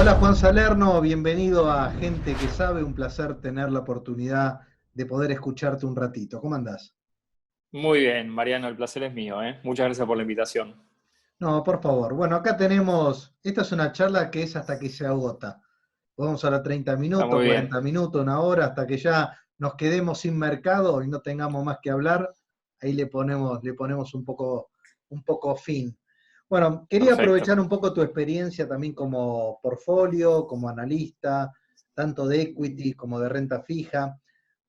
Hola Juan Salerno, bienvenido a Gente que Sabe, un placer tener la oportunidad de poder escucharte un ratito. ¿Cómo andás? Muy bien, Mariano, el placer es mío, ¿eh? Muchas gracias por la invitación. No, por favor. Bueno, acá tenemos, esta es una charla que es hasta que se agota. Podemos hablar 30 Está minutos, muy 40 bien. minutos, una hora, hasta que ya nos quedemos sin mercado y no tengamos más que hablar. Ahí le ponemos un poco fin. Bueno, quería Perfecto. aprovechar un poco tu experiencia también como portfolio, como analista, tanto de equity como de renta fija.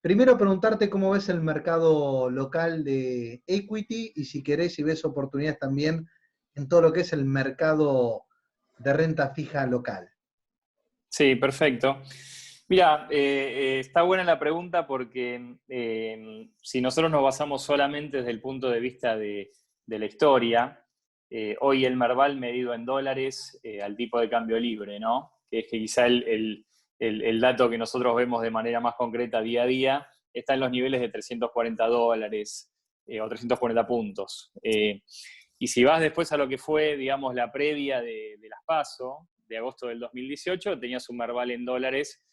Primero preguntarte cómo ves el mercado local de equity y si querés, si ves oportunidades también en todo lo que es el mercado de renta fija local. Sí, perfecto. Mira, está buena la pregunta porque si nosotros nos basamos solamente desde el punto de vista de la historia, hoy el Merval medido en dólares al tipo de cambio libre, ¿no? Que es que quizá el dato que nosotros vemos de manera más concreta día a día está en los niveles de $340 o 340 puntos. Y si vas después a lo que fue, digamos, la previa de las PASO, de agosto del 2018, tenías un Merval en dólares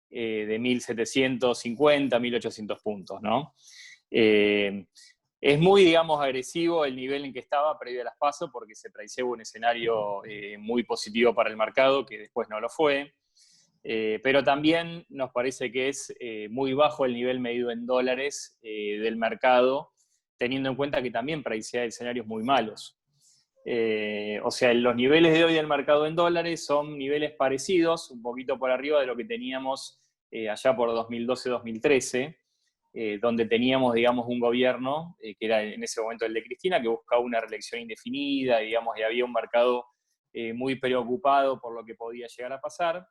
de 1.750, 1.800 puntos, ¿no? Eh, es muy, digamos, agresivo el nivel en que estaba previo a las PASO porque se predicaba un escenario muy positivo para el mercado, que después no lo fue. Pero también nos parece que es muy bajo el nivel medido en dólares del mercado, teniendo en cuenta que también predicía escenarios muy malos. O sea, los niveles de hoy del mercado en dólares son niveles parecidos, un poquito por arriba de lo que teníamos allá por 2012-2013, donde teníamos, digamos, un gobierno, que era en ese momento el de Cristina, que buscaba una reelección indefinida, digamos, y había un mercado muy preocupado por lo que podía llegar a pasar.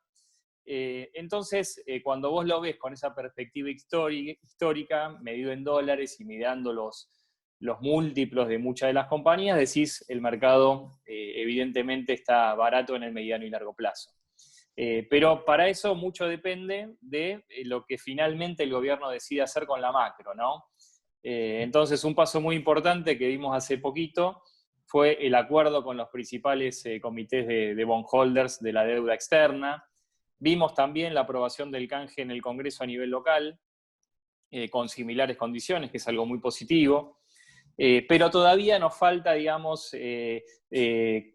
Entonces, cuando vos lo ves con esa perspectiva histórica, medido en dólares y mirando los múltiplos de muchas de las compañías, decís el mercado evidentemente está barato en el mediano y largo plazo. Pero para eso mucho depende de lo que finalmente el gobierno decide hacer con la macro, ¿no? Entonces, un paso muy importante que vimos hace poquito fue el acuerdo con los principales comités de bondholders de la deuda externa. Vimos también la aprobación del canje en el Congreso a nivel local, con similares condiciones, que es algo muy positivo. Pero todavía nos falta, digamos,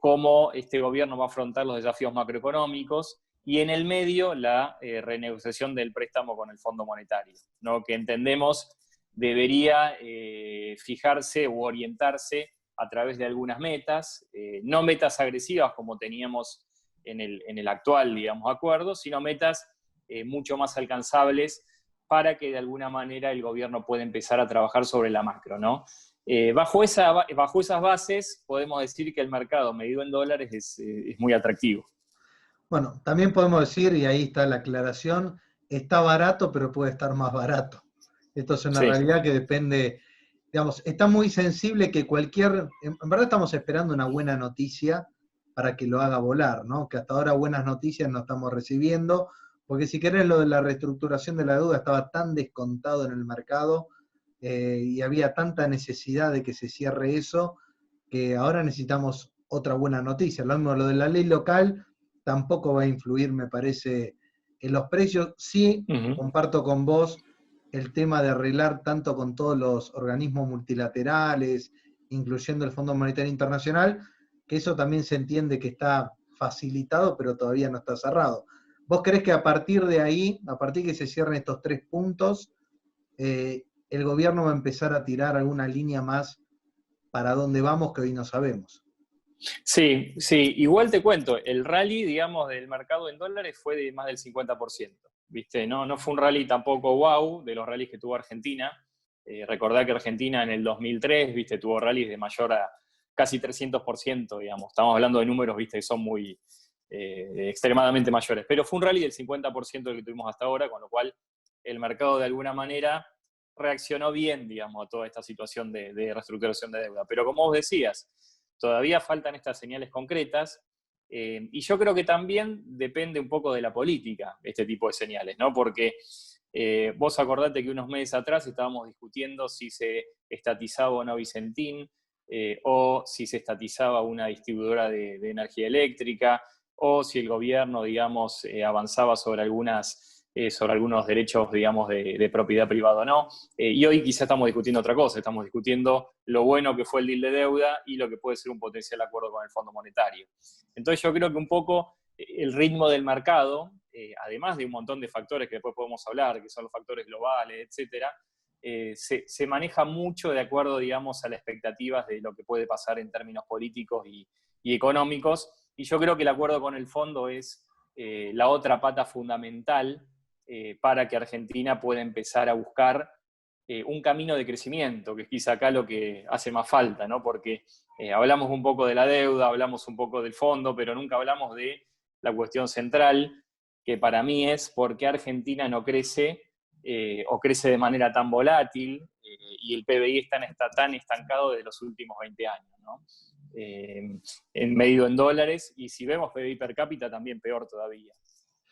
cómo este gobierno va a afrontar los desafíos macroeconómicos y en el medio la renegociación del préstamo con el Fondo Monetario, ¿no? Que entendemos debería fijarse u orientarse a través de algunas metas, no metas agresivas como teníamos en el actual, digamos, acuerdo, sino metas mucho más alcanzables para que de alguna manera el gobierno pueda empezar a trabajar sobre la macro, ¿no? Bajo esas bases podemos decir que el mercado medido en dólares es muy atractivo. Bueno, también podemos decir, y ahí está la aclaración, está barato, pero puede estar más barato. Esto es una Sí, realidad que depende, digamos, está muy sensible que en verdad estamos esperando una buena noticia para que lo haga volar, ¿no? Que hasta ahora buenas noticias no estamos recibiendo, porque si querés lo de la reestructuración de la deuda estaba tan descontado en el mercado y había tanta necesidad de que se cierre eso, que ahora necesitamos otra buena noticia. Lo mismo, lo de la ley local tampoco va a influir, me parece, en los precios. Sí, uh-huh. comparto con vos el tema de arreglar tanto con todos los organismos multilaterales, incluyendo el Fondo Monetario Internacional, que eso también se entiende que está facilitado, pero todavía no está cerrado. ¿Vos creés que a partir de ahí, a partir que se cierren estos 3 puntos, el gobierno va a empezar a tirar alguna línea más para dónde vamos que hoy no sabemos? Sí, sí, igual te cuento, el rally, digamos, del mercado en dólares fue de más del 50%, ¿viste? No fue un rally tampoco wow de los rallies que tuvo Argentina. Recordá que Argentina en el 2003, ¿viste? Tuvo rallies de mayor a casi 300%, digamos. Estamos hablando de números, ¿viste? Que son muy extremadamente mayores. Pero fue un rally del 50% que tuvimos hasta ahora, con lo cual el mercado de alguna manera reaccionó bien, digamos, a toda esta situación de reestructuración de deuda. Pero como vos decías, todavía faltan estas señales concretas, y yo creo que también depende un poco de la política este tipo de señales, ¿no? Porque vos acordate que unos meses atrás estábamos discutiendo si se estatizaba o no Vicentín, o si se estatizaba una distribuidora de energía eléctrica, o si el gobierno, digamos, avanzaba sobre algunos derechos, digamos, de propiedad privada o no. Y hoy quizá estamos discutiendo otra cosa, estamos discutiendo lo bueno que fue el deal de deuda y lo que puede ser un potencial acuerdo con el Fondo Monetario. Entonces yo creo que un poco el ritmo del mercado, además de un montón de factores que después podemos hablar, que son los factores globales, etcétera, se maneja mucho de acuerdo, digamos, a las expectativas de lo que puede pasar en términos políticos y económicos. Y yo creo que el acuerdo con el fondo es la otra pata fundamental para que Argentina pueda empezar a buscar un camino de crecimiento, que es quizá acá lo que hace más falta, ¿no? Porque hablamos un poco de la deuda, hablamos un poco del fondo, pero nunca hablamos de la cuestión central, que para mí es por qué Argentina no crece o crece de manera tan volátil y el PBI está tan estancado de los últimos 20 años, ¿no? Medido en dólares, y si vemos PBI per cápita también peor todavía.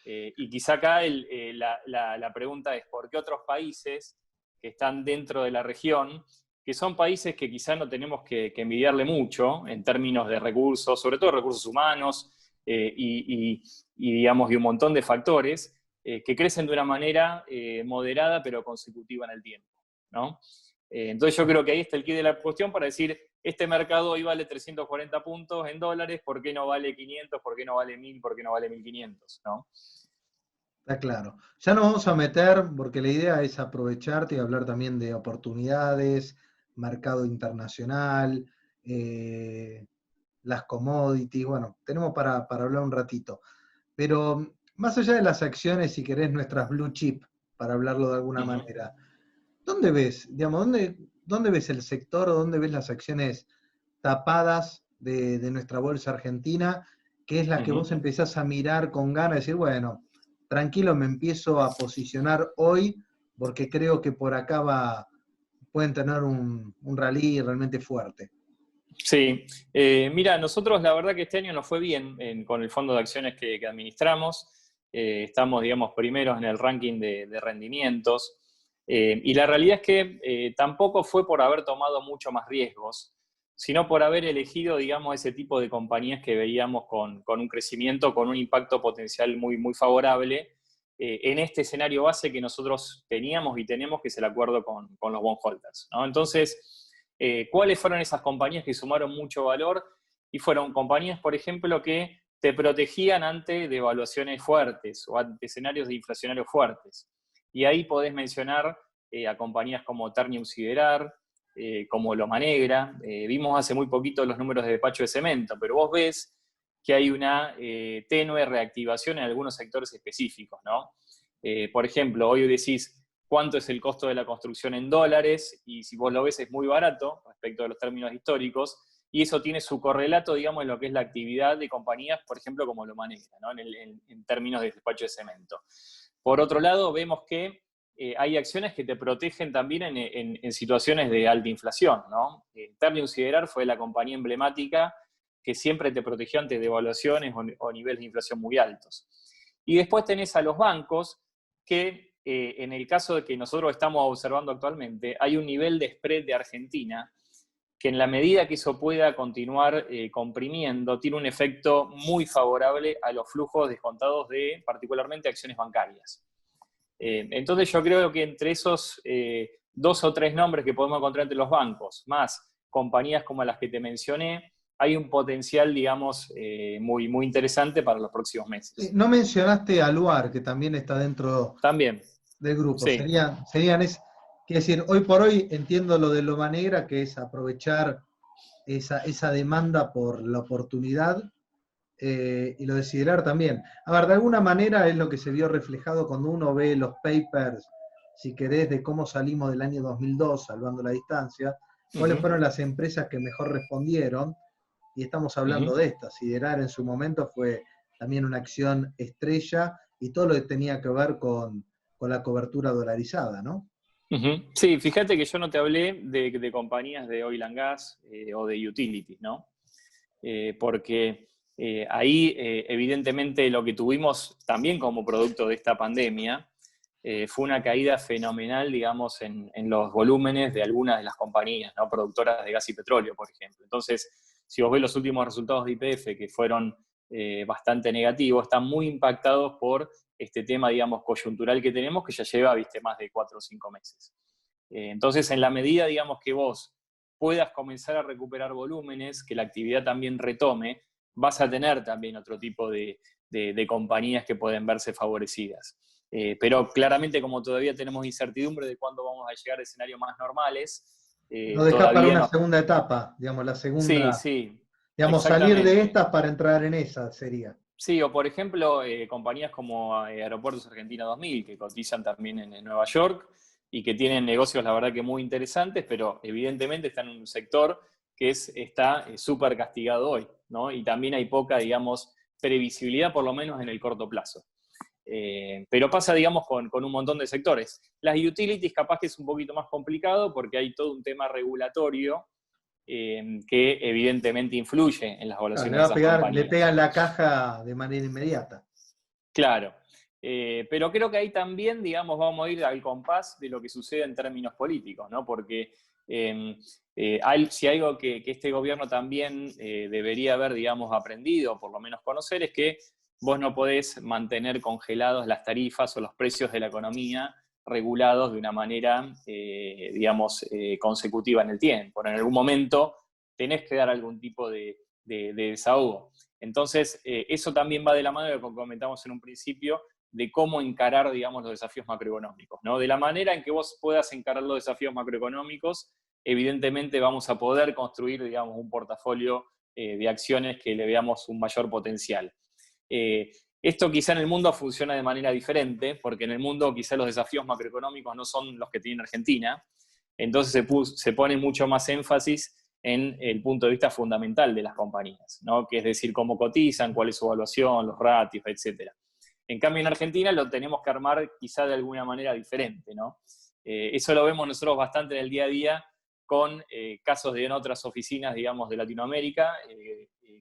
Y quizá acá la pregunta es ¿por qué otros países que están dentro de la región, que son países que quizá no tenemos que envidiarle mucho en términos de recursos, sobre todo recursos humanos digamos, de un montón de factores, que crecen de una manera moderada pero consecutiva en el tiempo, ¿no? Entonces yo creo que ahí está el quid de la cuestión para decir, este mercado hoy vale 340 puntos en dólares, ¿por qué no vale 500? ¿Por qué no vale 1000? ¿Por qué no vale 1500? ¿No? Está claro. Ya nos vamos a meter, porque la idea es aprovecharte y hablar también de oportunidades, mercado internacional, las commodities, bueno, tenemos para hablar un ratito. Pero más allá de las acciones, si querés, nuestras blue chip, para hablarlo de alguna manera, ¿dónde ves, digamos, dónde ves el sector o dónde ves las acciones tapadas de nuestra bolsa argentina, que es la que vos empezás a mirar con ganas y decir, bueno, tranquilo, me empiezo a posicionar hoy porque creo que por acá pueden tener un rally realmente fuerte? Sí, mira, nosotros la verdad que este año nos fue bien con el fondo de acciones que administramos. Estamos, digamos, primeros en el ranking de rendimientos. Y la realidad es que tampoco fue por haber tomado mucho más riesgos, sino por haber elegido, digamos, ese tipo de compañías que veíamos con un crecimiento, con un impacto potencial muy, muy favorable en este escenario base que nosotros teníamos y tenemos, que es el acuerdo con los bondholders, ¿no? Entonces, ¿cuáles fueron esas compañías que sumaron mucho valor? Y fueron compañías, por ejemplo, que te protegían ante devaluaciones fuertes o ante escenarios de inflacionarios fuertes. Y ahí podés mencionar a compañías como Ternium Siderar, como Loma Negra. Vimos hace muy poquito los números de despacho de cemento, pero vos ves que hay una tenue reactivación en algunos sectores específicos, ¿no? Por ejemplo, hoy decís, ¿cuánto es el costo de la construcción en dólares? Y si vos lo ves es muy barato respecto a los términos históricos, y eso tiene su correlato, digamos, en lo que es la actividad de compañías, por ejemplo, como Loma Negra, ¿no? En términos de despacho de cemento. Por otro lado, vemos que hay acciones que te protegen también en situaciones de alta inflación, ¿no? Ternium Siderar fue la compañía emblemática que siempre te protegió ante devaluaciones o niveles de inflación muy altos. Y después tenés a los bancos que, en el caso de que nosotros estamos observando actualmente, hay un nivel de spread de Argentina que en la medida que eso pueda continuar comprimiendo, tiene un efecto muy favorable a los flujos descontados de particularmente acciones bancarias. Entonces yo creo que entre esos 2 o 3 nombres que podemos encontrar entre los bancos, más compañías como las que te mencioné, hay un potencial, digamos, muy, muy interesante para los próximos meses. No mencionaste a Luar, que también está dentro También, del grupo. sí. Quiero decir, hoy por hoy entiendo lo de Loma Negra, que es aprovechar esa demanda por la oportunidad, y lo de Siderar también. A ver, de alguna manera es lo que se vio reflejado cuando uno ve los papers, si querés, de cómo salimos del año 2002, salvando la distancia, cuáles fueron las empresas que mejor respondieron, y estamos hablando de esta. Siderar en su momento fue también una acción estrella, y todo lo que tenía que ver con la cobertura dolarizada, ¿no? Sí, fíjate que yo no te hablé de compañías de oil and gas o de utilities, ¿no? Porque ahí evidentemente lo que tuvimos también como producto de esta pandemia fue una caída fenomenal, digamos, en los volúmenes de algunas de las compañías, ¿no? Productoras de gas y petróleo, por ejemplo. Entonces, si vos ves los últimos resultados de YPF, que fueron bastante negativo, están muy impactados por este tema, digamos, coyuntural que tenemos, que ya lleva, viste, más de 4 o 5 meses. Entonces, en la medida, digamos, que vos puedas comenzar a recuperar volúmenes, que la actividad también retome, vas a tener también otro tipo de compañías que pueden verse favorecidas. Pero claramente, como todavía tenemos incertidumbre de cuándo vamos a llegar a escenarios más normales, Lo dejás para todavía una no. segunda etapa, digamos, la Sí, segunda, sí, digamos, salir de exactamente. estas para entrar en esa sería. Sí, o por ejemplo, compañías como Aeropuertos Argentina 2000, que cotizan también en Nueva York y que tienen negocios, la verdad que muy interesantes, pero evidentemente están en un sector que está súper castigado hoy, ¿no? Y también hay poca, digamos, previsibilidad, por lo menos en el corto plazo. Pero pasa, digamos, con un montón de sectores. Las utilities capaz que es un poquito más complicado porque hay todo un tema regulatorio que evidentemente influye en las Claro, evaluaciones de esas le compañías. pegan la caja de manera inmediata. Claro. Pero creo que ahí también, digamos, vamos a ir al compás de lo que sucede en términos políticos, ¿no? Porque si algo que este gobierno también debería haber, digamos, aprendido, o por lo menos conocer, es que vos no podés mantener congelados las tarifas o los precios de la economía regulados de una manera, digamos, consecutiva en el tiempo. En algún momento tenés que dar algún tipo de desahogo. Entonces, eso también va de la mano de lo que comentamos en un principio, de cómo encarar, digamos, los desafíos macroeconómicos, ¿no? De la manera en que vos puedas encarar los desafíos macroeconómicos, evidentemente vamos a poder construir, digamos, un portafolio de acciones que le veamos un mayor potencial. Esto quizá en el mundo funciona de manera diferente, porque en el mundo quizá los desafíos macroeconómicos no son los que tiene Argentina, entonces se pone mucho más énfasis en el punto de vista fundamental de las compañías, ¿no? Que es decir, cómo cotizan, cuál es su evaluación, los ratios, etc. En cambio, en Argentina lo tenemos que armar quizá de alguna manera diferente, ¿no? Eso lo vemos nosotros bastante en el día a día con casos de en otras oficinas, digamos, de Latinoamérica,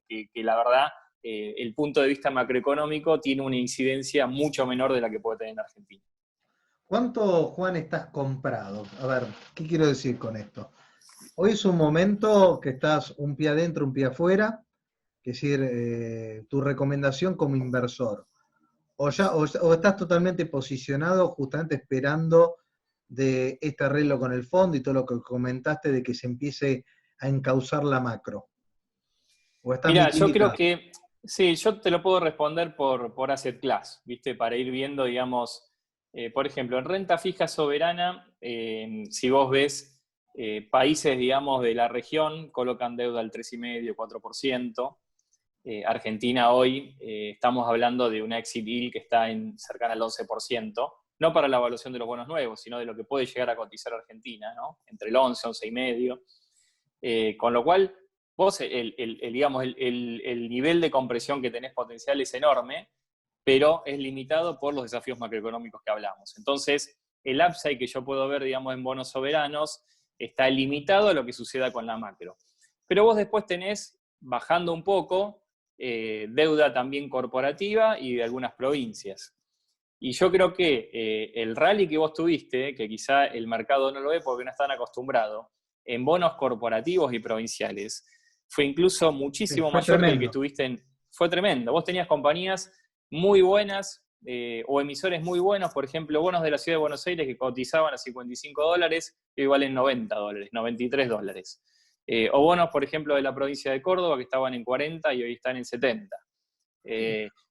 que la verdad, el punto de vista macroeconómico tiene una incidencia mucho menor de la que puede tener en Argentina. ¿Cuánto, Juan, estás comprado? A ver, ¿qué quiero decir con esto? Hoy es un momento que estás un pie adentro, un pie afuera, es decir, tu recomendación como inversor. O estás totalmente posicionado justamente esperando de este arreglo con el fondo y todo lo que comentaste de que se empiece a encauzar la macro. ¿O estás Mira, yo creo limitado? que, sí, yo te lo puedo responder por asset class, ¿viste? Para ir viendo, digamos, por ejemplo, en renta fija soberana, si vos ves países, digamos, de la región, colocan deuda al 3,5, 4%. Argentina hoy estamos hablando de una exit yield que está cercana al 11%, no para la evaluación de los bonos nuevos, sino de lo que puede llegar a cotizar Argentina, ¿no? Entre el 11, 11,5. Con lo cual, vos, digamos, el nivel de compresión que tenés potencial es enorme, pero es limitado por los desafíos macroeconómicos que hablamos. Entonces, el upside que yo puedo ver, digamos, en bonos soberanos está limitado a lo que suceda con la macro. Pero vos después tenés, bajando un poco, deuda también corporativa y de algunas provincias. Y yo creo que el rally que vos tuviste, que quizá el mercado no lo ve porque no están acostumbrados, en bonos corporativos y provinciales, fue incluso Sí, muchísimo fue mayor que el que tremendo. tuviste fue tremendo. Vos tenías compañías muy buenas o emisores muy buenos, por ejemplo, bonos de la ciudad de Buenos Aires que cotizaban a $55 y hoy valen $90, $93. O bonos, por ejemplo, de la provincia de Córdoba que estaban en 40 y hoy están en 70.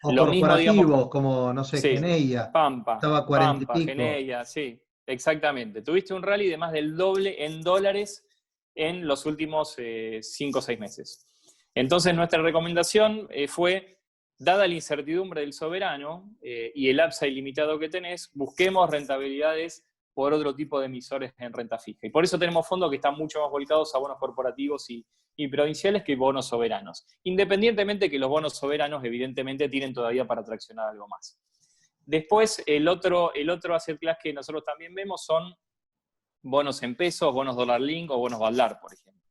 O Lo mismo, digamos, corporativos, como, no sé, sí, Geneia, Pampa, estaba a 40 y Pampa, pico. Geneia, sí, exactamente. Tuviste un rally de más del doble en dólares en los últimos 5 o 6 meses. Entonces, nuestra recomendación fue, dada la incertidumbre del soberano y el upside limitado que tenés, busquemos rentabilidades por otro tipo de emisores en renta fija. Y por eso tenemos fondos que están mucho más volcados a bonos corporativos y provinciales que bonos soberanos. Independientemente que los bonos soberanos, evidentemente, tienen todavía para traccionar algo más. Después, el otro asset class que nosotros también vemos son bonos en pesos, bonos dólar link o bonos Badlar, por ejemplo.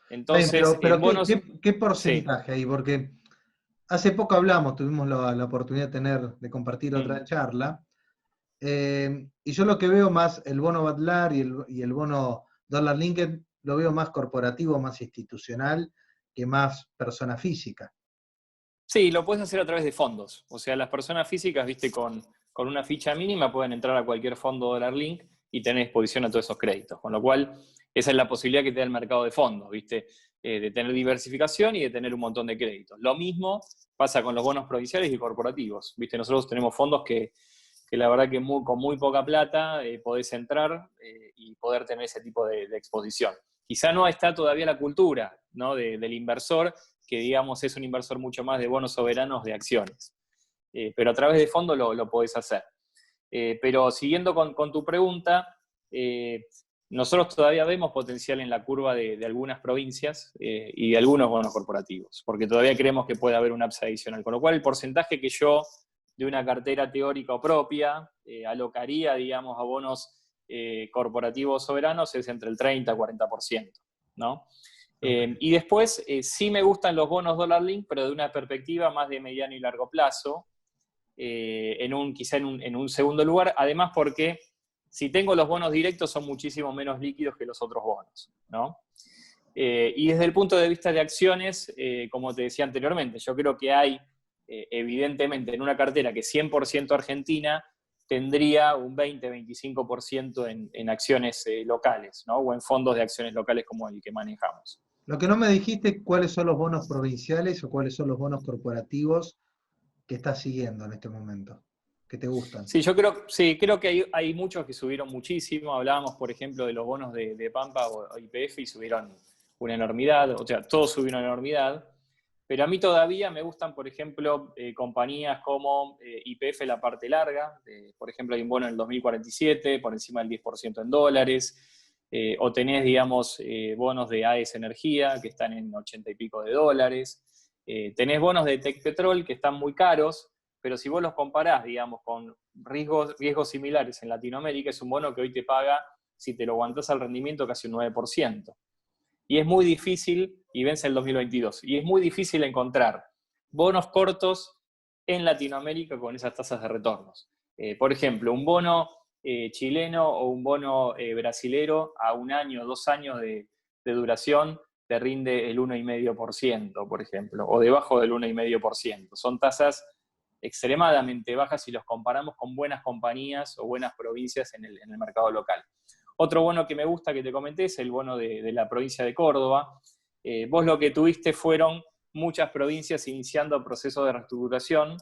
Está bien, Entonces, pero en bonos, ¿qué sí. porcentaje hay? Porque hace poco hablamos, tuvimos la oportunidad de compartir Mm. otra charla, y yo lo que veo más, el bono Badlar y el bono Dollar Linked, lo veo más corporativo, más institucional, que más persona física. Sí, lo puedes hacer a través de fondos. O sea, las personas físicas, viste, con una ficha mínima pueden entrar a cualquier fondo Dollar Link y tener exposición a todos esos créditos. Con lo cual, esa es la posibilidad que te da el mercado de fondos, viste, de tener diversificación y de tener un montón de créditos. Lo mismo pasa con los bonos provinciales y corporativos. Viste, nosotros tenemos fondos que la verdad que con muy poca plata podés entrar y poder tener ese tipo de exposición. Quizá no está todavía la cultura, ¿no?, del inversor, que digamos es un inversor mucho más de bonos soberanos de acciones. Pero a través de fondos lo podés hacer. Pero siguiendo con tu pregunta, nosotros todavía vemos potencial en la curva de algunas provincias y de algunos bonos corporativos, porque todavía creemos que puede haber un upside adicional. Con lo cual, el porcentaje que yo, de una cartera teórica o propia, alocaría, digamos, a bonos corporativos soberanos es entre el 30 y 40%, ¿no? Y después, sí me gustan los bonos Dollar Link, pero de una perspectiva más de mediano y largo plazo, quizá en un segundo lugar, además porque si tengo los bonos directos son muchísimo menos líquidos que los otros bonos, ¿no? Y desde el punto de vista de acciones, como te decía anteriormente, yo creo que hay, evidentemente, en una cartera que es 100% argentina, tendría un 20-25% en acciones locales, ¿no? O en fondos de acciones locales como el que manejamos. Lo que no me dijiste, ¿cuáles son los bonos provinciales o cuáles son los bonos corporativos que estás siguiendo en este momento, que te gustan? Sí, creo que hay muchos que subieron muchísimo. Hablábamos, por ejemplo, de los bonos de Pampa o IPF y subieron una enormidad, o sea, todos subieron una enormidad. Pero a mí todavía me gustan, por ejemplo, compañías como IPF, la parte larga. Por ejemplo, hay un bono en el 2047, por encima del 10% en dólares. O tenés, digamos, bonos de AES Energía, que están en 80 y pico de dólares. Tenés bonos de Tech Petrol, que están muy caros, pero si vos los comparás, digamos, con riesgos similares en Latinoamérica, es un bono que hoy te paga, si te lo aguantás al rendimiento, casi un 9%. Y es muy difícil, y vence el 2022, y es muy difícil encontrar bonos cortos en Latinoamérica con esas tasas de retornos. Por ejemplo, un bono chileno o un bono brasilero a 1 año, 2 años de duración te rinde el 1,5%, por ejemplo, o debajo del 1,5%. Son tasas extremadamente bajas si los comparamos con buenas compañías o buenas provincias en el mercado local. Otro bono que me gusta que te comenté es el bono de la provincia de Córdoba. Vos lo que tuviste fueron muchas provincias iniciando procesos de reestructuración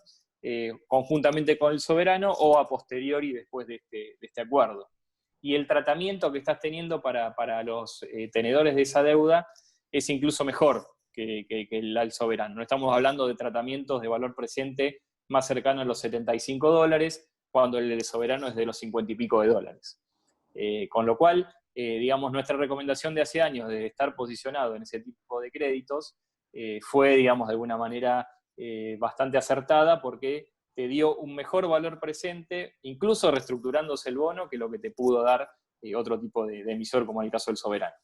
conjuntamente con el soberano o a posteriori después de este acuerdo. Y el tratamiento que estás teniendo para los tenedores de esa deuda es incluso mejor que el al soberano. No estamos hablando de tratamientos de valor presente más cercano a los $75, cuando el del soberano es de los 50 y pico de dólares. Con lo cual, digamos, nuestra recomendación de hace años de estar posicionado en ese tipo de créditos fue, digamos, de alguna manera bastante acertada, porque te dio un mejor valor presente, incluso reestructurándose el bono, que lo que te pudo dar otro tipo de emisor, como en el caso del soberano.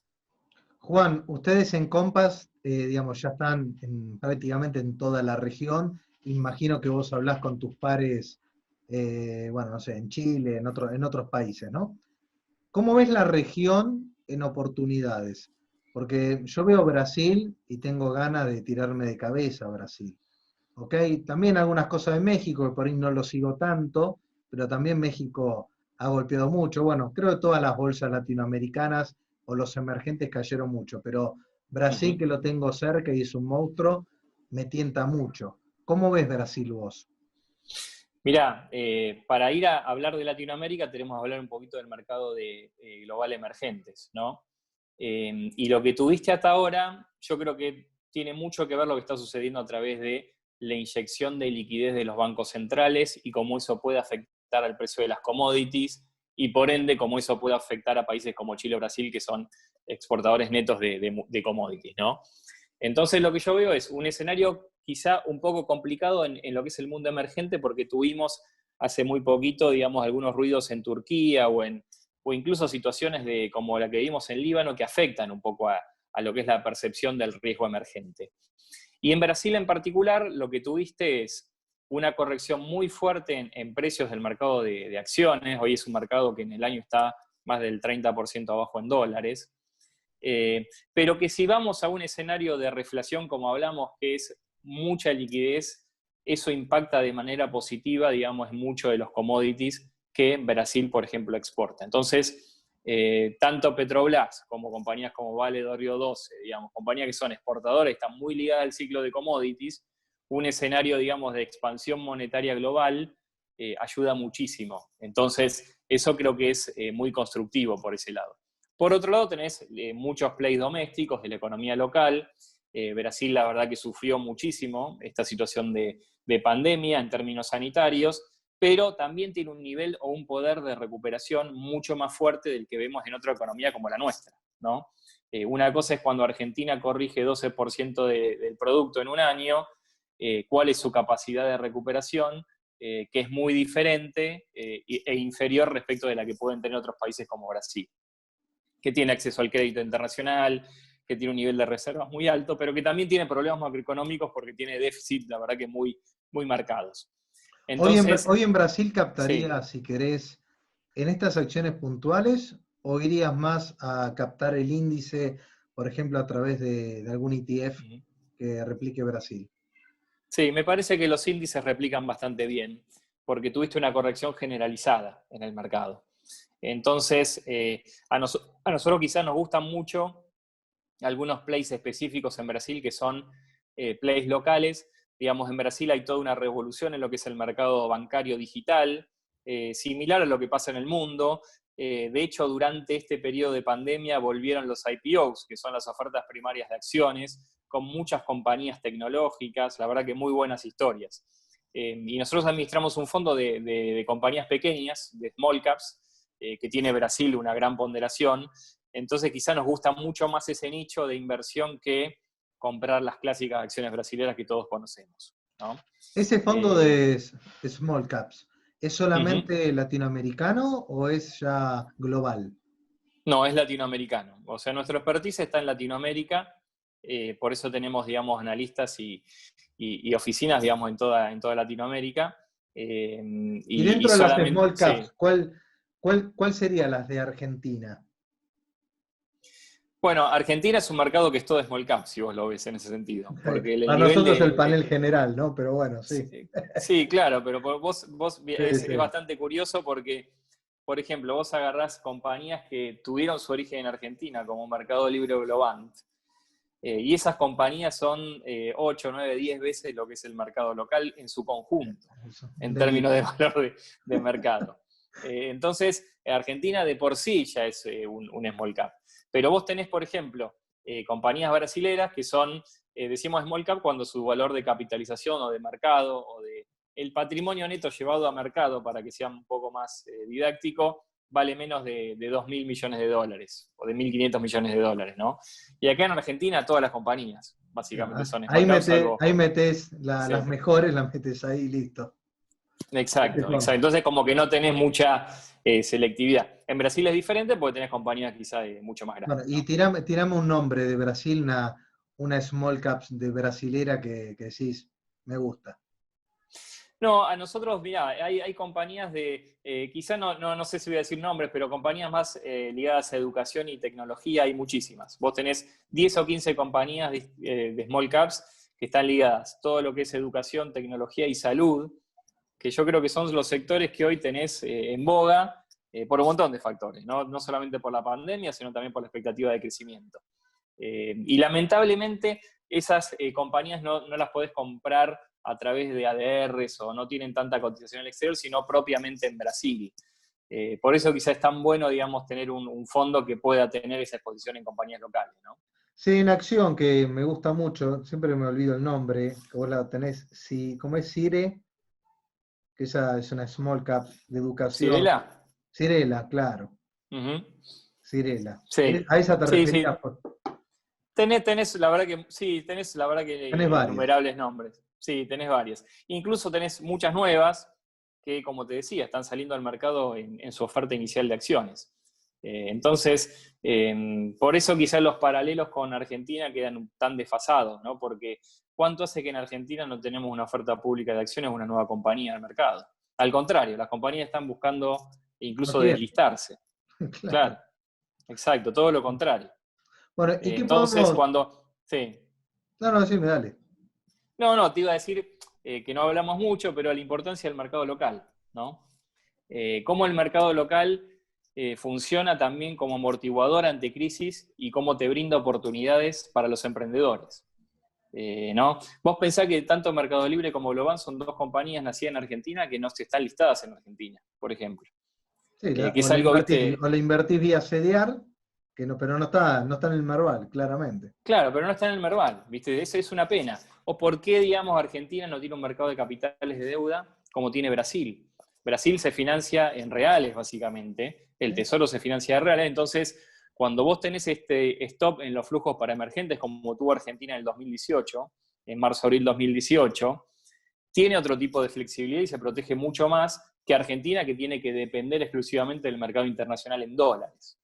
Juan, ustedes en Compass, digamos, ya están prácticamente en toda la región. Imagino que vos hablás con tus pares, bueno, no sé, en Chile, en otros países, ¿no? ¿Cómo ves la región en oportunidades? Porque yo veo Brasil y tengo ganas de tirarme de cabeza a Brasil. ¿Ok? También algunas cosas de México, que por ahí no lo sigo tanto, pero también México ha golpeado mucho. Bueno, creo que todas las bolsas latinoamericanas o los emergentes cayeron mucho, pero Brasil, que lo tengo cerca y es un monstruo, me tienta mucho. ¿Cómo ves Brasil vos? Mirá, para ir a hablar de Latinoamérica tenemos que hablar un poquito del mercado de global emergentes, ¿no? Y lo que tuviste hasta ahora, yo creo que tiene mucho que ver lo que está sucediendo a través de la inyección de liquidez de los bancos centrales y cómo eso puede afectar al precio de las commodities y por ende cómo eso puede afectar a países como Chile o Brasil, que son exportadores netos de commodities, ¿no? Entonces lo que yo veo es un escenario quizá un poco complicado en lo que es el mundo emergente, porque tuvimos hace muy poquito, digamos, algunos ruidos en Turquía o incluso situaciones como la que vimos en Líbano que afectan un poco a lo que es la percepción del riesgo emergente. Y en Brasil en particular lo que tuviste es una corrección muy fuerte en precios del mercado de acciones. Hoy es un mercado que en el año está más del 30% abajo en dólares. Pero que si vamos a un escenario de reflación, como hablamos, que es mucha liquidez, eso impacta de manera positiva, digamos, en muchos de los commodities que Brasil, por ejemplo, exporta. Entonces, tanto Petrobras como compañías como Vale do Rio 12, digamos, compañías que son exportadoras, están muy ligadas al ciclo de commodities, un escenario, digamos, de expansión monetaria global ayuda muchísimo. Entonces, eso creo que es muy constructivo por ese lado. Por otro lado, tenés muchos plays domésticos de la economía local. Brasil, la verdad que sufrió muchísimo esta situación de pandemia en términos sanitarios, pero también tiene un nivel o un poder de recuperación mucho más fuerte del que vemos en otra economía como la nuestra, ¿no? Una cosa es cuando Argentina corrige 12% del producto en un año, cuál es su capacidad de recuperación, que es muy diferente e inferior respecto de la que pueden tener otros países como Brasil, que tiene acceso al crédito internacional, que tiene un nivel de reservas muy alto, pero que también tiene problemas macroeconómicos porque tiene déficit, la verdad que muy, muy marcados. Entonces, Hoy en Brasil sí. captaría, si querés, en estas acciones puntuales, o irías más a captar el índice, por ejemplo, a través de algún ETF que replique Brasil? Sí, me parece que los índices replican bastante bien, porque tuviste una corrección generalizada en el mercado. Entonces, a nosotros quizás nos gustan mucho algunos plays específicos en Brasil que son plays locales. Digamos, en Brasil hay toda una revolución en lo que es el mercado bancario digital, similar a lo que pasa en el mundo. De hecho, durante este periodo de pandemia volvieron los IPOs, que son las ofertas primarias de acciones, con muchas compañías tecnológicas, la verdad que muy buenas historias. Y nosotros administramos un fondo de compañías pequeñas, de small caps, que tiene Brasil una gran ponderación. Entonces quizá nos gusta mucho más ese nicho de inversión que comprar las clásicas acciones brasileñas que todos conocemos, ¿no? ¿Ese fondo de Small Caps es Uh-huh. solamente latinoamericano o es ya global? No, es latinoamericano. O sea, nuestro expertise está en Latinoamérica, por eso tenemos, digamos, analistas y oficinas, digamos, en toda Latinoamérica. Y Y dentro de las solamente, Small sí. Caps, ¿cuál sería las de Argentina? Bueno, Argentina es un mercado que es todo small cap, si vos lo ves en ese sentido, porque el Para nivel nosotros el de, panel general, ¿no? Pero bueno, sí. sí, claro, pero vos Sí, es sí. bastante curioso porque, por ejemplo, vos agarrás compañías que tuvieron su origen en Argentina, como Mercado Libre o Globant, y esas compañías son 8, 9, 10 veces lo que es el mercado local en su conjunto, Eso, en términos de delito. valor de mercado. Entonces, Argentina de por sí ya es un small cap. Pero vos tenés, por ejemplo, compañías brasileras que son, decimos small cap cuando su valor de capitalización o de mercado o de el patrimonio neto llevado a mercado, para que sea un poco más didáctico, vale menos de 2.000 millones de dólares o de 1.500 millones de dólares, ¿no? Y acá en Argentina todas las compañías básicamente son Ahí small cap, salvo... metes Sí. las mejores, las metes ahí y listo. Este Exacto, exacto. fondo. Entonces como que no tenés mucha selectividad. En Brasil es diferente porque tenés compañías quizá mucho más Bueno, grandes, y ¿no? tirame un nombre de Brasil, una small caps de brasilera que decís, me gusta. No, a nosotros, mira, hay compañías quizá no sé si voy a decir nombres, pero compañías más ligadas a educación y tecnología, hay muchísimas. Vos tenés 10 o 15 compañías de small caps que están ligadas, todo lo que es educación, tecnología y salud, que yo creo que son los sectores que hoy tenés en boga por un montón de factores, ¿no? No solamente por la pandemia, sino también por la expectativa de crecimiento. Y lamentablemente esas compañías no las podés comprar a través de ADRs o no tienen tanta cotización en el exterior, sino propiamente en Brasil. Por eso quizás es tan bueno, digamos, tener un fondo que pueda tener esa exposición en compañías locales, ¿no? Sí, en acción que me gusta mucho, siempre me olvido el nombre, que vos la tenés, si, ¿cómo es Cire? Que esa es una small cap de educación. ¿Cirela? Cirela, claro, Uh-huh. Cirela. Sí, ¿A esa te sí, referías? sí. Tenés, la verdad que, sí, tenés la verdad Tenés que varias. innumerables nombres. Sí, tenés varias. Incluso tenés muchas nuevas que, como te decía, están saliendo al mercado en su oferta inicial de acciones. Entonces, por eso quizás los paralelos con Argentina quedan tan desfasados, ¿no? Porque ¿cuánto hace que en Argentina no tenemos una oferta pública de acciones, una nueva compañía al mercado? Al contrario, las compañías están buscando No incluso tiene. deslistarse. Claro. Claro, exacto, todo lo contrario. Bueno, ¿y qué Entonces, podemos? cuando... Sí. No, no, decime, dale. No, te iba a decir que no hablamos mucho, pero la importancia del mercado local, ¿no? Cómo el mercado local funciona también como amortiguador ante crisis y cómo te brinda oportunidades para los emprendedores. ¿No? Vos pensás que tanto Mercado Libre como Globant son dos compañías nacidas en Argentina que no están listadas en Argentina, por ejemplo. Sí, Que es algo, viste, o la invertís vía CDR, que no, pero no está en el Merval, claramente. claro, pero no está en el Merval, ¿viste? Eso es una pena. ¿O por qué, digamos, Argentina no tiene un mercado de capitales de deuda como tiene Brasil? Brasil se financia en reales, básicamente. El ¿Sí? Tesoro se financia en reales. Entonces, cuando vos tenés este stop en los flujos para emergentes, como tuvo Argentina en el 2018, en marzo-abril 2018, tiene otro tipo de flexibilidad y se protege mucho más que Argentina, que tiene que depender exclusivamente del mercado internacional en dólares.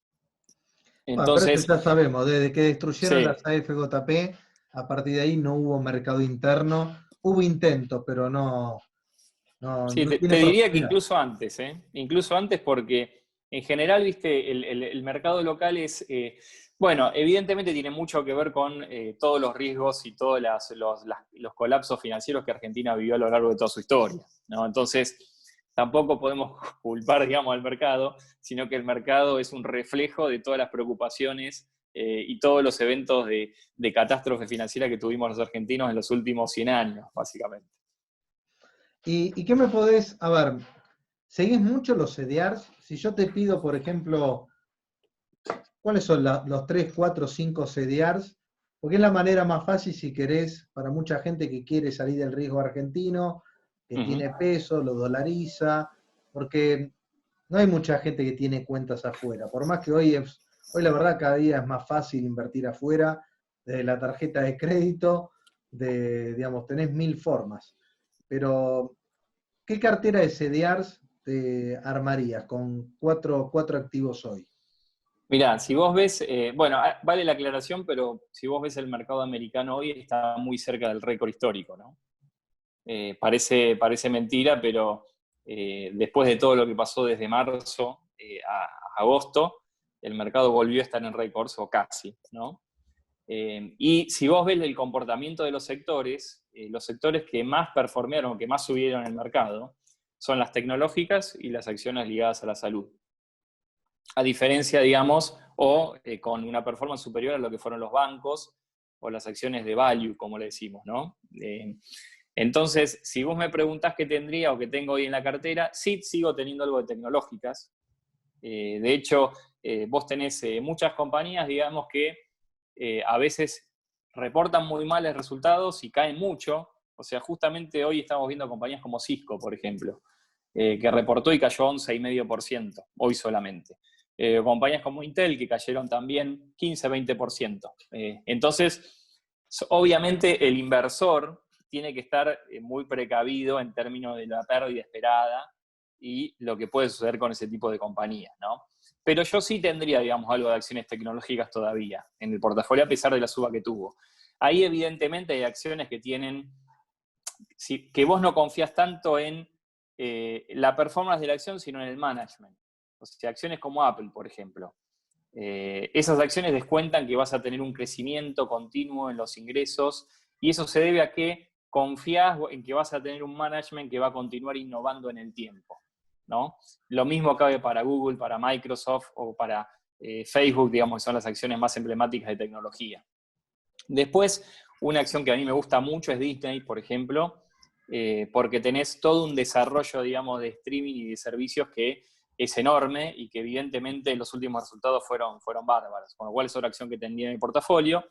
Bueno, pero eso Entonces, ya sabemos, desde que destruyeron sí, las AFJP, a partir de ahí no hubo mercado interno, hubo intentos, pero sí, no te tiene diría que profundidad. incluso antes, ¿eh? Incluso antes porque en general, viste, el mercado local es, bueno, evidentemente tiene mucho que ver con todos los riesgos y todos los colapsos financieros que Argentina vivió a lo largo de toda su historia, ¿no? Entonces, tampoco podemos culpar, digamos, al mercado, sino que el mercado es un reflejo de todas las preocupaciones y todos los eventos de catástrofe financiera que tuvimos los argentinos en los últimos 100 años, básicamente. ¿Y qué me podés, a ver, seguís mucho los CDRs? Si yo te pido, por ejemplo, ¿cuáles son los 3, 4, 5 CDRs? Porque es la manera más fácil si querés para mucha gente que quiere salir del riesgo argentino, que Uh -huh. tiene peso, lo dolariza, porque no hay mucha gente que tiene cuentas afuera. Por más que hoy la verdad cada día es más fácil invertir afuera, desde la tarjeta de crédito, digamos, tenés 1000 formas. Pero, ¿qué cartera de CDRs te armarías con cuatro activos hoy? Mirá, si vos ves, bueno, vale la aclaración, pero si vos ves el mercado americano hoy está muy cerca del récord histórico, ¿no? Parece mentira, pero después de todo lo que pasó desde marzo a agosto, el mercado volvió a estar en récords o casi, ¿no? Y si vos ves el comportamiento de los sectores que más performaron, que más subieron en el mercado, son las tecnológicas y las acciones ligadas a la salud. A diferencia, digamos, o con una performance superior a lo que fueron los bancos o las acciones de value, como le decimos, ¿no? Entonces, si vos me preguntás qué tendría o qué tengo hoy en la cartera, sí sigo teniendo algo de tecnológicas. De hecho, vos tenés muchas compañías, digamos, que a veces reportan muy males resultados y caen mucho. O sea, justamente hoy estamos viendo compañías como Cisco, por ejemplo, que reportó y cayó 11,5% hoy solamente. Compañías como Intel que cayeron también 15-20%. Entonces, obviamente el inversor tiene que estar muy precavido en términos de la pérdida esperada y lo que puede suceder con ese tipo de compañías, ¿no? Pero yo sí tendría, digamos, algo de acciones tecnológicas todavía en el portafolio, a pesar de la suba que tuvo. Ahí, evidentemente, hay acciones que tienen, que vos no confías tanto en la performance de la acción, sino en el management. O sea, acciones como Apple, por ejemplo. Esas acciones descuentan que vas a tener un crecimiento continuo en los ingresos y eso se debe a que confías en que vas a tener un management que va a continuar innovando en el tiempo, ¿no? Lo mismo cabe para Google, para Microsoft o para Facebook, digamos, que son las acciones más emblemáticas de tecnología. Después, una acción que a mí me gusta mucho es Disney, por ejemplo, porque tenés todo un desarrollo, digamos, de streaming y de servicios que es enorme y que evidentemente los últimos resultados fueron bárbaros, con lo cual es otra acción que tendría en mi portafolio.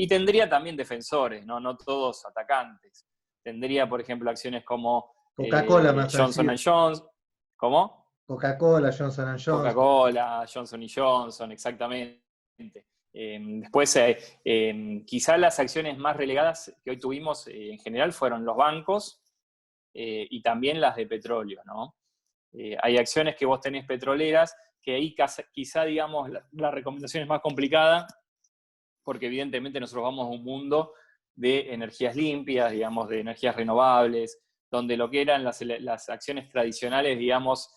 Y tendría también defensores, no todos atacantes. Tendría, por ejemplo, acciones como Coca-Cola, me vas a Johnson decir. Johnson. ¿Cómo? Coca-Cola, Johnson Johnson. Coca-Cola, Johnson Johnson, exactamente. Después, quizá las acciones más relegadas que hoy tuvimos en general fueron los bancos y también las de petróleo, ¿no? Hay acciones que vos tenés petroleras que ahí quizá digamos, la recomendación es más complicada porque evidentemente nosotros vamos a un mundo de energías limpias, digamos, de energías renovables, donde lo que eran las acciones tradicionales, digamos,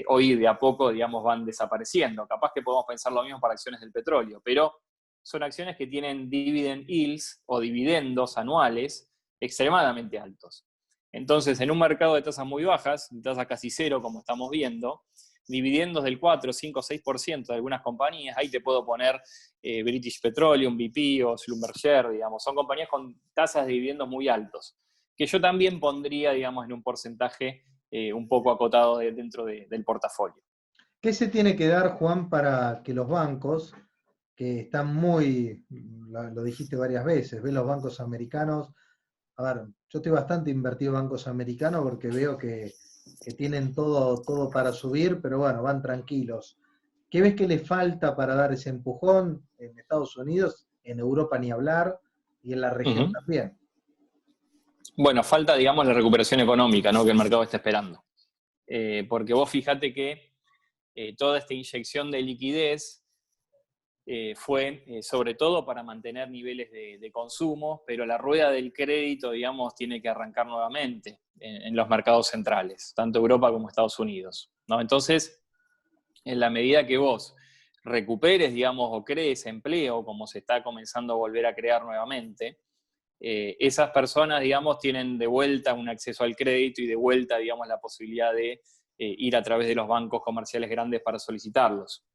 hoy de a poco, digamos, van desapareciendo. Capaz que podemos pensar lo mismo para acciones del petróleo, pero son acciones que tienen dividend yields o dividendos anuales extremadamente altos. Entonces, en un mercado de tasas muy bajas, de tasas casi cero, como estamos viendo, dividendos del 4, 5, 6% de algunas compañías, ahí te puedo poner British Petroleum, BP o Schlumberger, digamos, son compañías con tasas de dividendos muy altos, que yo también pondría, digamos, en un porcentaje un poco acotado dentro del portafolio. ¿Qué se tiene que dar, Juan, para que los bancos, que están lo dijiste varias veces, ves los bancos americanos? A ver, yo estoy bastante invertido en bancos americanos porque veo que tienen todo para subir, pero bueno, van tranquilos. ¿Qué ves que le falta para dar ese empujón en Estados Unidos, en Europa ni hablar, y en la región también? Bueno, falta, digamos, la recuperación económica, ¿no?, que el mercado está esperando. Porque vos fíjate que toda esta inyección de liquidez fue sobre todo para mantener niveles de consumo, pero la rueda del crédito, digamos, tiene que arrancar nuevamente en los mercados centrales, tanto Europa como Estados Unidos, ¿no? Entonces, en la medida que vos recuperes, digamos, o crees empleo, como se está comenzando a volver a crear nuevamente, esas personas, digamos, tienen de vuelta un acceso al crédito y de vuelta, digamos, la posibilidad de ir a través de los bancos comerciales grandes para solicitarlos.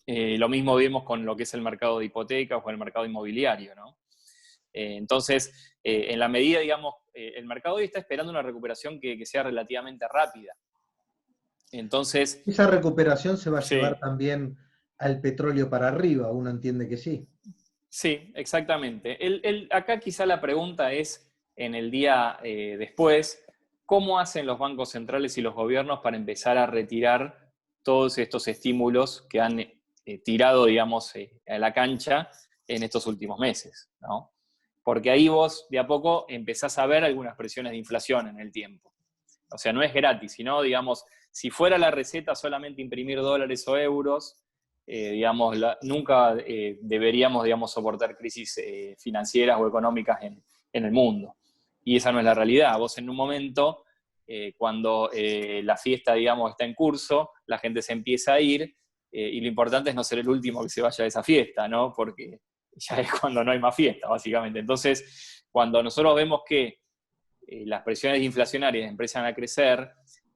Lo mismo vemos con lo que es el mercado de hipotecas o el mercado inmobiliario, ¿no? Entonces, en la medida, digamos, el mercado hoy está esperando una recuperación que sea relativamente rápida. Entonces, Esa recuperación se va a llevar sí, también al petróleo para arriba, uno entiende que sí. sí, exactamente. Acá quizá la pregunta es, en el día después, ¿cómo hacen los bancos centrales y los gobiernos para empezar a retirar todos estos estímulos que han tirado, digamos, a la cancha en estos últimos meses, ¿no? Porque ahí vos, de a poco, empezás a ver algunas presiones de inflación en el tiempo. O sea, no es gratis, sino, digamos, si fuera la receta solamente imprimir dólares o euros, digamos, nunca deberíamos, digamos, soportar crisis financieras o económicas en el mundo. Y esa no es la realidad. Vos en un momento, cuando la fiesta, digamos, está en curso, la gente se empieza a ir, y lo importante es no ser el último que se vaya de esa fiesta, ¿no? Porque ya es cuando no hay más fiesta, básicamente. Entonces, cuando nosotros vemos que las presiones inflacionarias empiezan a crecer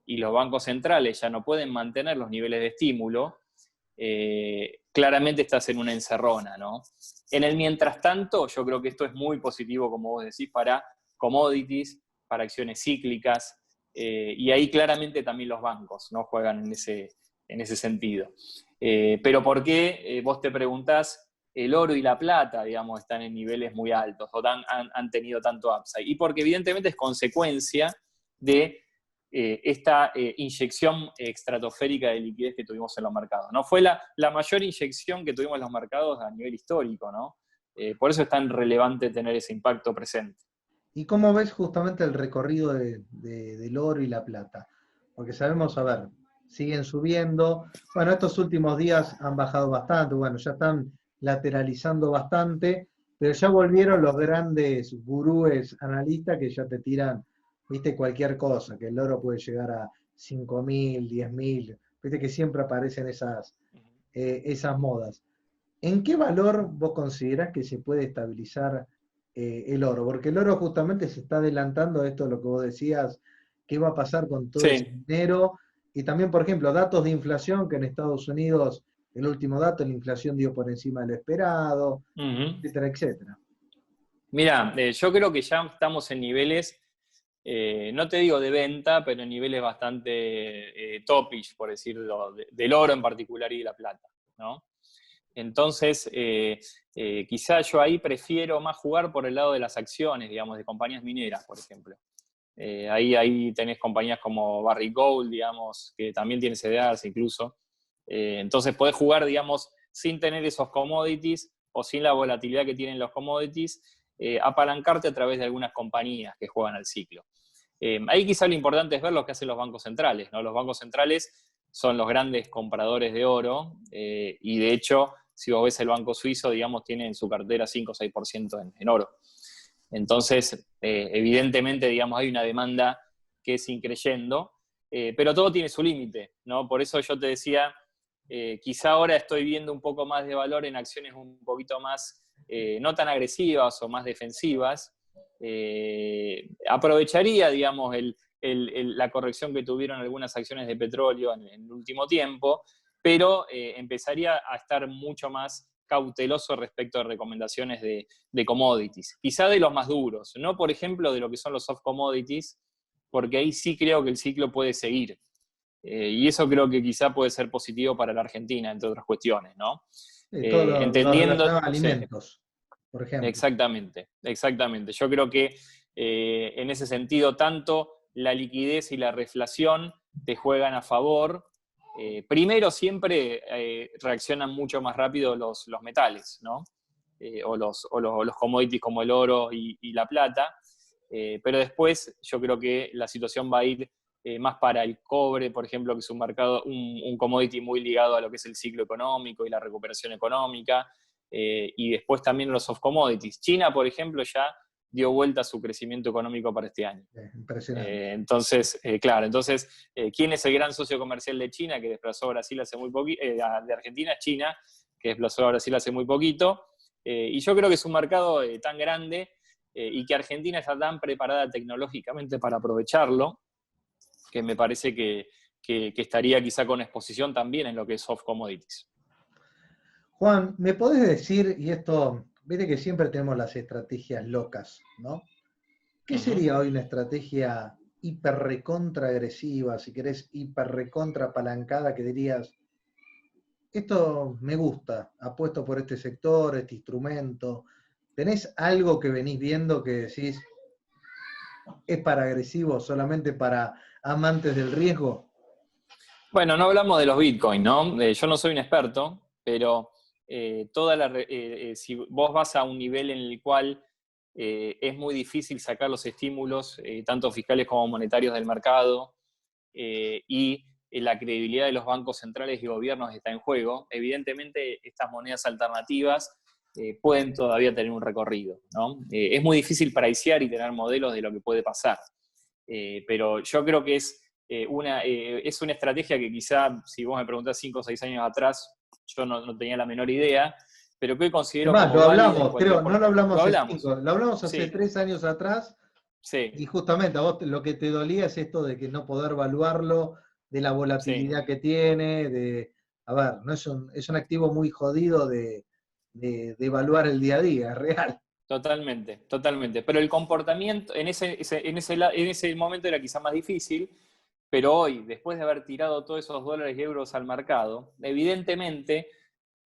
y los bancos centrales ya no pueden mantener los niveles de estímulo, claramente estás en una encerrona, ¿no? En el mientras tanto, yo creo que esto es muy positivo, como vos decís, para commodities, para acciones cíclicas, y ahí claramente también los bancos, ¿no?, juegan en ese sentido. Pero ¿por qué, vos te preguntás, el oro y la plata, digamos, están en niveles muy altos o han tenido tanto upside? Y porque evidentemente es consecuencia de esta inyección estratosférica de liquidez que tuvimos en los mercados, ¿no? Fue la mayor inyección que tuvimos en los mercados a nivel histórico, ¿no? Por eso es tan relevante tener ese impacto presente. ¿Y cómo ves justamente el recorrido del oro y la plata? Porque sabemos, a ver, siguen subiendo. Bueno, estos últimos días han bajado bastante, bueno, ya están lateralizando bastante, pero ya volvieron los grandes gurúes analistas que ya te tiran, viste, cualquier cosa, que el oro puede llegar a 5.000, 10.000, viste que siempre aparecen esas modas. ¿En qué valor vos considerás que se puede estabilizar el oro? Porque el oro justamente se está adelantando a esto de lo que vos decías, qué va a pasar con todo ese Sí. dinero. Y también, por ejemplo, datos de inflación, que en Estados Unidos, el último dato, la inflación dio por encima de lo esperado, etcétera, etcétera. Mira, yo creo que ya estamos en niveles, no te digo de venta, pero en niveles bastante topish, por decirlo, del oro en particular y de la plata, ¿no? Entonces, quizá yo ahí prefiero más jugar por el lado de las acciones, digamos, de compañías mineras, por ejemplo. Ahí tenés compañías como Barrick Gold, digamos, que también tiene CDRs incluso. Entonces podés jugar, digamos, sin tener esos commodities o sin la volatilidad que tienen los commodities, apalancarte a través de algunas compañías que juegan al ciclo. Ahí quizá lo importante es ver lo que hacen los bancos centrales, ¿no? Los bancos centrales son los grandes compradores de oro, y de hecho, si vos ves el Banco Suizo, digamos, tiene en su cartera 5 o 6% en oro. Entonces, evidentemente, digamos, hay una demanda que es increyendo, pero todo tiene su límite, ¿no? Por eso yo te decía, quizá ahora estoy viendo un poco más de valor en acciones un poquito más, no tan agresivas o más defensivas, aprovecharía, digamos, la corrección que tuvieron algunas acciones de petróleo en el último tiempo, pero empezaría a estar mucho más cauteloso respecto a recomendaciones de commodities, quizá de los más duros, no por ejemplo de lo que son los soft commodities, porque ahí sí creo que el ciclo puede seguir. Y eso creo que quizá puede ser positivo para la Argentina, entre otras cuestiones, ¿no? Todo lo Entendiendo, relacionado a sí, alimentos, por ejemplo. exactamente, exactamente. Yo creo que en ese sentido, tanto la liquidez y la reflación te juegan a favor. Primero, siempre reaccionan mucho más rápido los metales, ¿no? O los commodities como el oro y la plata. Pero después yo creo que la situación va a ir más para el cobre, por ejemplo, que es un mercado, un commodity muy ligado a lo que es el ciclo económico y la recuperación económica. Y después también los soft commodities. China, por ejemplo, ya dio vuelta a su crecimiento económico para este año. Impresionante. Entonces, claro, ¿quién es el gran socio comercial de China que desplazó a Brasil hace muy poquito? De Argentina es China, que desplazó a Brasil hace muy poquito. Y yo creo que es un mercado tan grande y que Argentina está tan preparada tecnológicamente para aprovecharlo, que me parece que estaría quizá con exposición también en lo que es soft commodities. Juan, ¿me podés decir, y esto, viste que siempre tenemos las estrategias locas, ¿no? ¿Qué sería hoy una estrategia hiper recontra agresiva, si querés hiper recontra apalancada, que dirías, esto me gusta, apuesto por este sector, este instrumento? ¿Tenés algo que venís viendo que decís, es para agresivos, solamente para amantes del riesgo? Bueno, no hablamos de los Bitcoin, ¿no? Yo no soy un experto, pero si vos vas a un nivel en el cual es muy difícil sacar los estímulos, tanto fiscales como monetarios del mercado, y la credibilidad de los bancos centrales y gobiernos está en juego, evidentemente estas monedas alternativas pueden todavía tener un recorrido, ¿no? Es muy difícil pricear y tener modelos de lo que puede pasar, pero yo creo que es una estrategia que quizá, si vos me preguntás 5 o 6 años atrás, yo no tenía la menor idea, pero que hoy Es considero más, como lo válida en hablamos, cualquier creo, no lo portafolio. hablamos Lo hace hablamos, 5, lo hablamos hace sí, 3 años atrás, sí, y justamente a vos lo que te dolía es esto de que no poder evaluarlo, de la sí. volatilidad que tiene, a ver, no es un activo muy jodido de evaluar el día a día, es real. Totalmente, totalmente. Pero el comportamiento en ese momento era quizá más difícil, pero hoy, después de haber tirado todos esos dólares y euros al mercado, evidentemente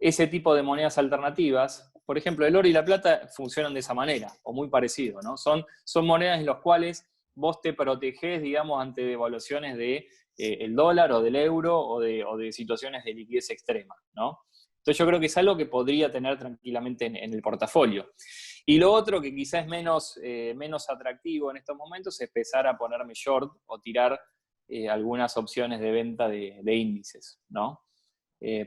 ese tipo de monedas alternativas, por ejemplo, el oro y la plata funcionan de esa manera, o muy parecido, ¿no? Son monedas en las cuales vos te protegés, digamos, ante devaluaciones de el dólar o del euro o de situaciones de liquidez extrema, ¿no? Entonces yo creo que es algo que podría tener tranquilamente en el portafolio. Y lo otro que quizás es menos atractivo en estos momentos es empezar a ponerme short o tirar algunas opciones de venta de índices, ¿no?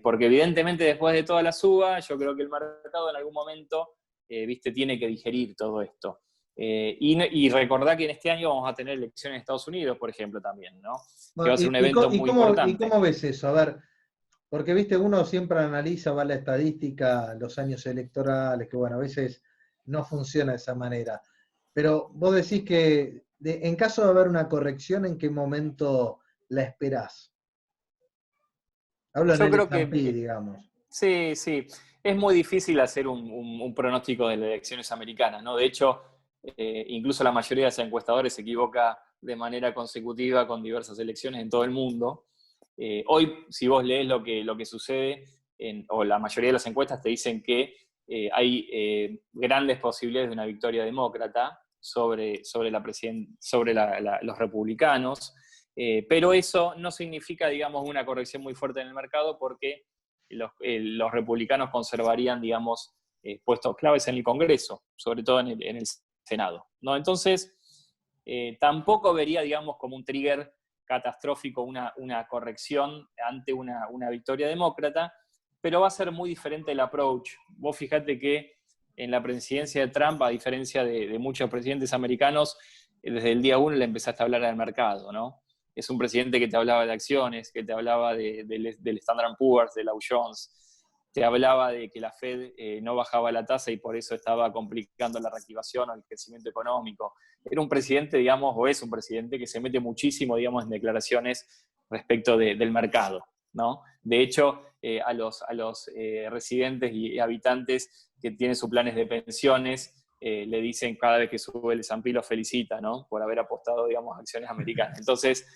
Porque evidentemente después de toda la suba, yo creo que el mercado en algún momento, viste, tiene que digerir todo esto. Y recordar que en este año vamos a tener elecciones en Estados Unidos, por ejemplo, también, ¿no? Que Bueno, va a ser un evento muy y importante. cómo ves eso? A ver, porque viste, uno siempre analiza, va la estadística, los años electorales, que bueno, a veces no funciona de esa manera. Pero vos decís que en caso de haber una corrección, ¿en qué momento la esperás? Hablo en Yo el creo que S&P, digamos. sí, sí. Es muy difícil hacer un pronóstico de las elecciones americanas, ¿no? De hecho, incluso la mayoría de los encuestadores se equivoca de manera consecutiva con diversas elecciones en todo el mundo. Hoy, si vos lees lo que sucede, o la mayoría de las encuestas te dicen que hay grandes posibilidades de una victoria demócrata sobre los republicanos, pero eso no significa, digamos, una corrección muy fuerte en el mercado porque los republicanos conservarían, digamos, puestos claves en el Congreso, sobre todo en el Senado, ¿no? Entonces, tampoco vería, digamos, como un trigger catastrófico una corrección ante una victoria demócrata, pero va a ser muy diferente el approach. Vos fijate que en la presidencia de Trump, a diferencia de muchos presidentes americanos, desde el día 1 le empezaste a hablar al mercado, ¿no? Es un presidente que te hablaba de acciones, que te hablaba del Standard & Poor's, del Dow Jones. te hablaba de que la Fed no bajaba la tasa y por eso estaba complicando la reactivación o el crecimiento económico. Era un presidente, digamos, o es un presidente que se mete muchísimo, digamos, en declaraciones respecto del mercado, ¿no? De hecho, a los residentes y habitantes que tienen sus planes de pensiones, le dicen cada vez que sube el S&P lo felicita, ¿no? Por haber apostado, digamos, a acciones americanas. Entonces,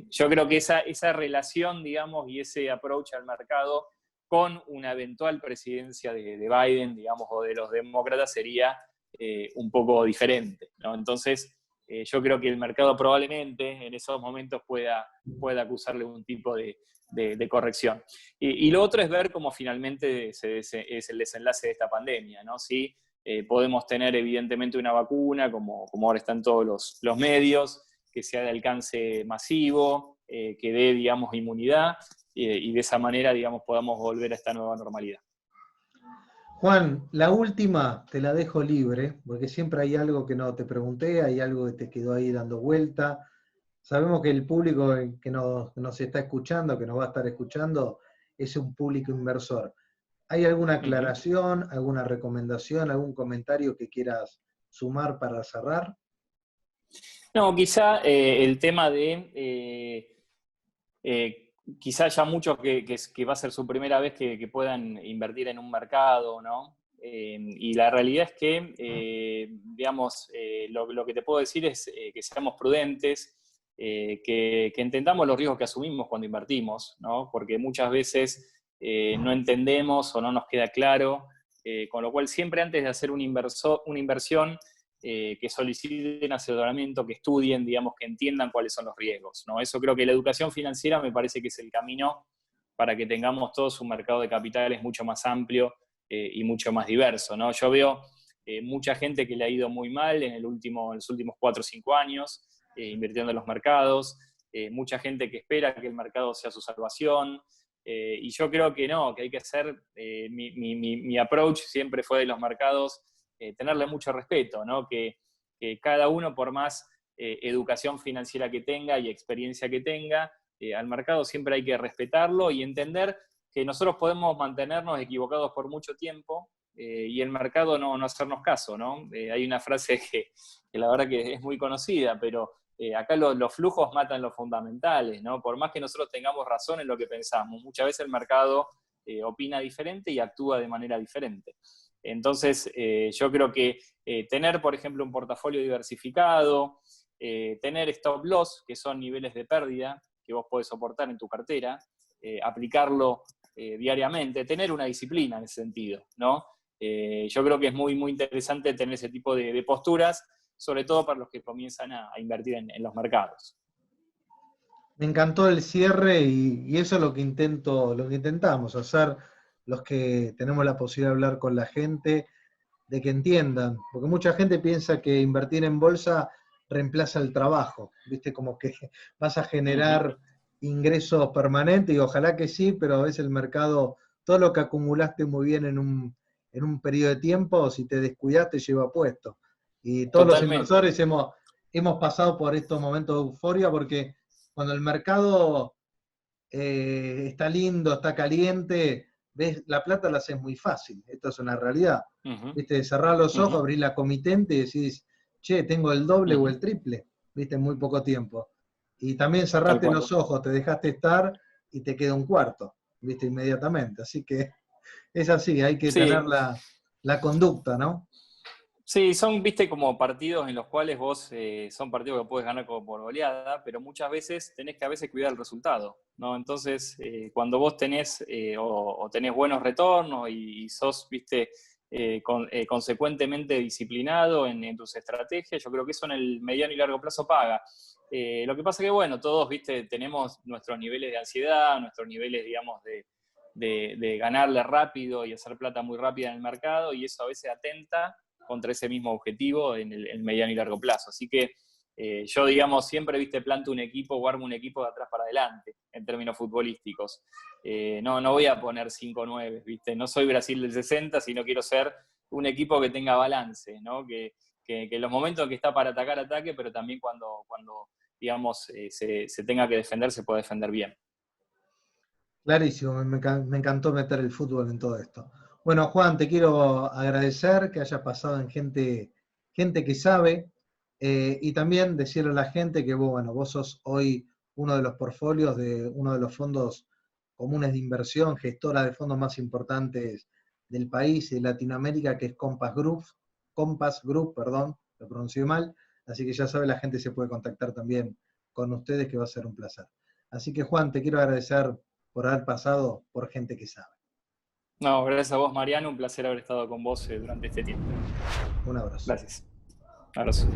yo creo que esa relación, digamos, y ese approach al mercado con una eventual presidencia de Biden, digamos, o de los demócratas sería un poco diferente, ¿no? Entonces, yo creo que el mercado probablemente en esos momentos pueda acusarle un tipo de corrección. Y lo otro es ver cómo finalmente es el desenlace de esta pandemia, ¿no? Si podemos tener evidentemente una vacuna, como ahora están todos los medios, que sea de alcance masivo, que dé, digamos, inmunidad, y de esa manera, digamos, podamos volver a esta nueva normalidad. Juan, la última te la dejo libre, porque siempre hay algo que no te pregunté, hay algo que te quedó ahí dando vuelta. Sabemos que el público que nos está escuchando, que nos va a estar escuchando, es un público inversor. ¿Hay alguna aclaración, alguna recomendación, algún comentario que quieras sumar para cerrar? No, quizá el tema de quizá ya muchos que va a ser su primera vez que puedan invertir en un mercado, ¿no? Y la realidad es que, digamos, lo que te puedo decir es que seamos prudentes, que entendamos los riesgos que asumimos cuando invertimos, ¿no? Porque muchas veces no entendemos o no nos queda claro, con lo cual siempre antes de hacer una inversión, que soliciten asesoramiento, que estudien, digamos, que entiendan cuáles son los riesgos, ¿no? Eso creo que la educación financiera me parece que es el camino para que tengamos todos un mercado de capitales mucho más amplio y mucho más diverso, ¿no? Yo veo mucha gente que le ha ido muy mal en los últimos 4 o 5 años, invirtiendo en los mercados, mucha gente que espera que el mercado sea su salvación, y yo creo que no, que hay que hacer, mi approach siempre fue de los mercados, tenerle mucho respeto, ¿no? Que cada uno, por más educación financiera que tenga y experiencia que tenga, al mercado siempre hay que respetarlo y entender que nosotros podemos mantenernos equivocados por mucho tiempo y el mercado no hacernos caso, ¿no? Hay una frase que la verdad que es muy conocida, pero acá los flujos matan los fundamentales, ¿no? Por más que nosotros tengamos razón en lo que pensamos, muchas veces el mercado opina diferente y actúa de manera diferente. Entonces, yo creo que tener, por ejemplo, un portafolio diversificado, tener stop loss, que son niveles de pérdida que vos podés soportar en tu cartera, aplicarlo diariamente, tener una disciplina en ese sentido, ¿no? Yo creo que es muy, muy interesante tener ese tipo de posturas, sobre todo para los que comienzan a invertir en los mercados. Me encantó el cierre y eso es lo que intentamos, hacer los que tenemos la posibilidad de hablar con la gente, de que entiendan, porque mucha gente piensa que invertir en bolsa reemplaza el trabajo, ¿viste? Como que vas a generar ingresos permanentes y ojalá que sí, pero a veces el mercado, todo lo que acumulaste muy bien en un periodo de tiempo, si te descuidas te lleva puesto. Y todos los Totalmente. inversores hemos pasado por estos momentos de euforia porque cuando el mercado está lindo, está caliente, ves, la plata la haces muy fácil, esto es una realidad. ¿Viste? Cerrar los ojos, abrir la comitente y decís, che, tengo el doble o el triple, ¿viste? En muy poco tiempo. Y también Tal cerraste cual. los ojos, te dejaste estar y te queda un cuarto, ¿viste? Inmediatamente. Así que es así, hay que tener Sí, la conducta, ¿no? sí, son, viste, como partidos en los cuales vos, son partidos que puedes ganar como por goleada, pero muchas veces tenés que a veces cuidar el resultado, ¿no? Entonces, cuando vos tenés o tenés buenos retornos y sos, viste, consecuentemente disciplinado en tus estrategias, yo creo que eso en el mediano y largo plazo paga. Lo que pasa que, bueno, todos, viste, tenemos nuestros niveles de ansiedad, nuestros niveles, digamos, de ganarle rápido y hacer plata muy rápida en el mercado, y eso a veces atenta contra ese mismo objetivo en el mediano y largo plazo. Así que yo, digamos, siempre, viste, planto un equipo o armo un equipo de atrás para adelante, en términos futbolísticos. No voy a poner 5-9, viste, no soy Brasil del 60, sino quiero ser un equipo que tenga balance, ¿no? Que en los momentos en que está para atacar, ataque, pero también cuando digamos, se tenga que defender, se puede defender bien. Clarísimo, me encantó meter el fútbol en todo esto. Bueno, Juan, te quiero agradecer que hayas pasado en gente que sabe, y también decirle a la gente que vos sos hoy uno de los portfolios de uno de los fondos comunes de inversión, gestora de fondos más importantes del país y de Latinoamérica, que es Compass Group, perdón, lo pronuncié mal, así que ya sabe, la gente se puede contactar también con ustedes, que va a ser un placer. Así que Juan, te quiero agradecer por haber pasado por gente que sabe. No, gracias a vos, Mariano. Un placer haber estado con vos durante este tiempo. Un abrazo. Gracias. Abrazo.